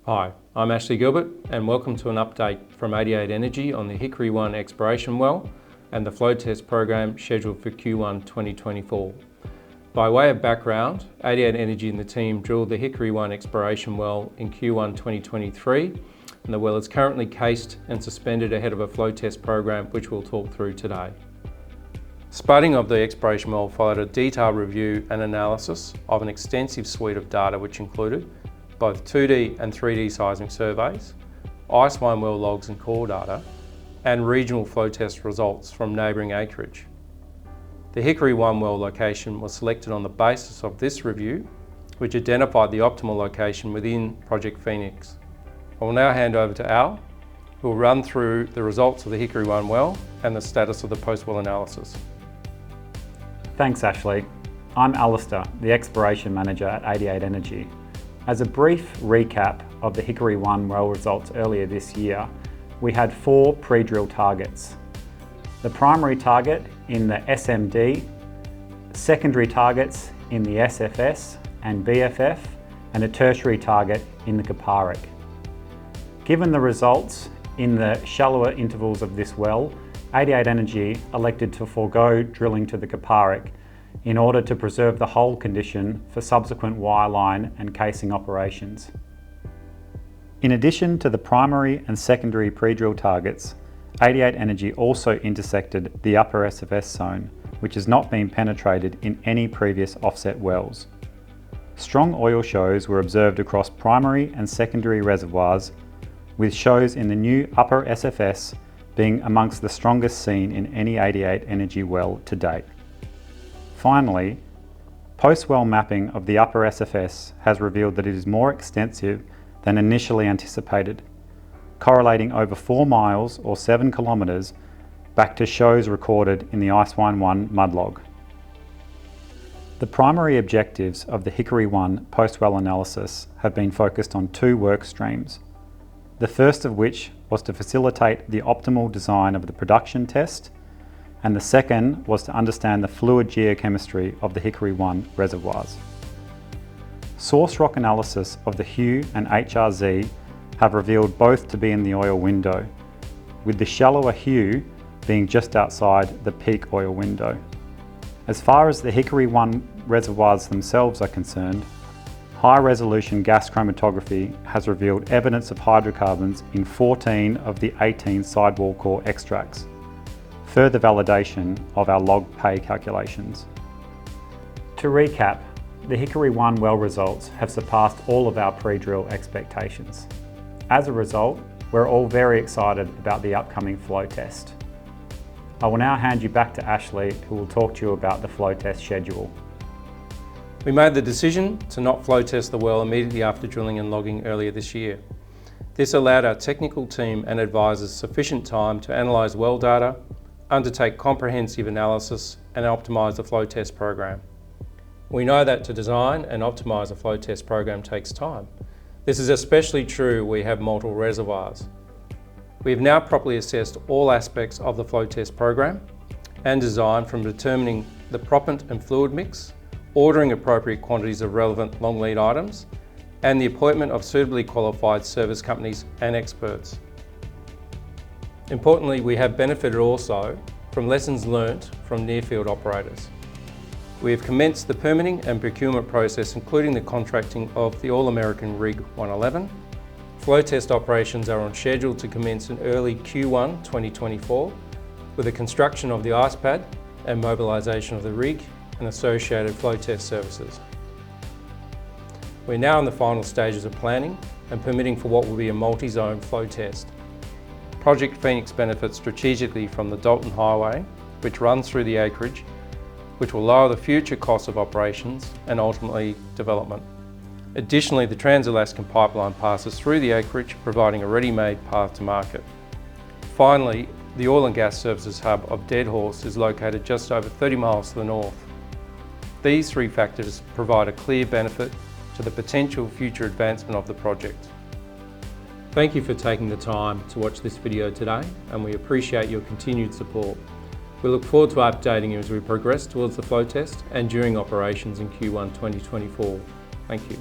Hi, I'm Ashley Gilbert and welcome to an update from 88 Energy on the Hickory-1 exploration well and the flow test program scheduled for Q1 2024. By way of background, 88 Energy and the team drilled the Hickory-1 exploration well in Q1 2023 and the well is currently cased and suspended ahead of a flow test program which we'll talk through today. Spudding of the exploration well followed a detailed review and analysis of an extensive suite of data which included both 2D and 3D seismic surveys, ice-wine well logs and core data, and regional flow test results from neighbouring acreage. The Hickory-1 well location was selected on the basis of this review, which identified the optimal location within Project Phoenix. I will now hand over to Al, who will run through the results of the Hickory-1 well and the status of the post-well analysis. Thanks, Ashley. I'm Alistair, the Exploration Manager at 88 Energy. As a brief recap of the Hickory-1 well results earlier this year, we had 4 pre-drill targets. The primary target in the SMD, secondary targets in the SFS and BFF, and a tertiary target in the Hickory. Given the results in the shallower intervals of this well, 88 Energy elected to forego drilling to the Hickory in order to preserve the hole condition for subsequent wireline and casing operations. In addition to the primary and secondary pre-drill targets, 88 Energy also intersected the upper SFS zone, which has not been penetrated in any previous offset wells. Strong oil shows were observed across primary and secondary reservoirs, with shows in the new upper SFS being amongst the strongest seen in any 88 Energy well to date. Finally, post-well mapping of the upper SFS has revealed that it is more extensive than initially anticipated, correlating over 4 miles or 7 kilometres back to shows recorded in the Ice-Wine 1 mudlog. The primary objectives of the Hickory-1 post-well analysis have been focused on 2 work streams, the first of which was to facilitate the optimal design of the production test, and the second was to understand the fluid geochemistry of the Hickory-1 reservoirs. Source rock analysis of the HUE and HRZ have revealed both to be in the oil window, with the shallower HUE being just outside the peak oil window. As far as the Hickory-1 reservoirs themselves are concerned, high-resolution gas chromatography has revealed evidence of hydrocarbons in 14 of the 18 sidewall core extracts, further validation of our log pay calculations. To recap, the Hickory-1 well results have surpassed all of our pre-drill expectations. As a result, we're all very excited about the upcoming flow test. I will now hand you back to Ashley, who will talk to you about the flow test schedule. We made the decision to not flow test the well immediately after drilling and logging earlier this year. This allowed our technical team and advisors sufficient time to analyse well data, undertake comprehensive analysis and optimise the flow test program. We know that to design and optimise a flow test program takes time. This is especially true where we have multiple reservoirs. We have now properly assessed all aspects of the flow test program and design, from determining the proppant and fluid mix, ordering appropriate quantities of relevant long lead items, and the appointment of suitably qualified service companies and experts. Importantly, we have benefited also from lessons learnt from near-field operators. We have commenced the permitting and procurement process, including the contracting of the All-American Rig 111. Flow test operations are on schedule to commence in early Q1 2024, with the construction of the ice pad and mobilisation of the rig and associated flow test services. We're now in the final stages of planning and permitting for what will be a multi-zone flow test. Project Phoenix benefits strategically from the Dalton Highway, which runs through the acreage, which will lower the future costs of operations and ultimately development. Additionally, the Trans-Alaskan pipeline passes through the acreage, providing a ready-made path to market. Finally, the oil and gas services hub of Dead Horse is located just over 30 miles to the north. These 3 factors provide a clear benefit to the potential future advancement of the project. Thank you for taking the time to watch this video today, and we appreciate your continued support. We look forward to updating you as we progress towards the flow test and during operations in Q1 2024. Thank you.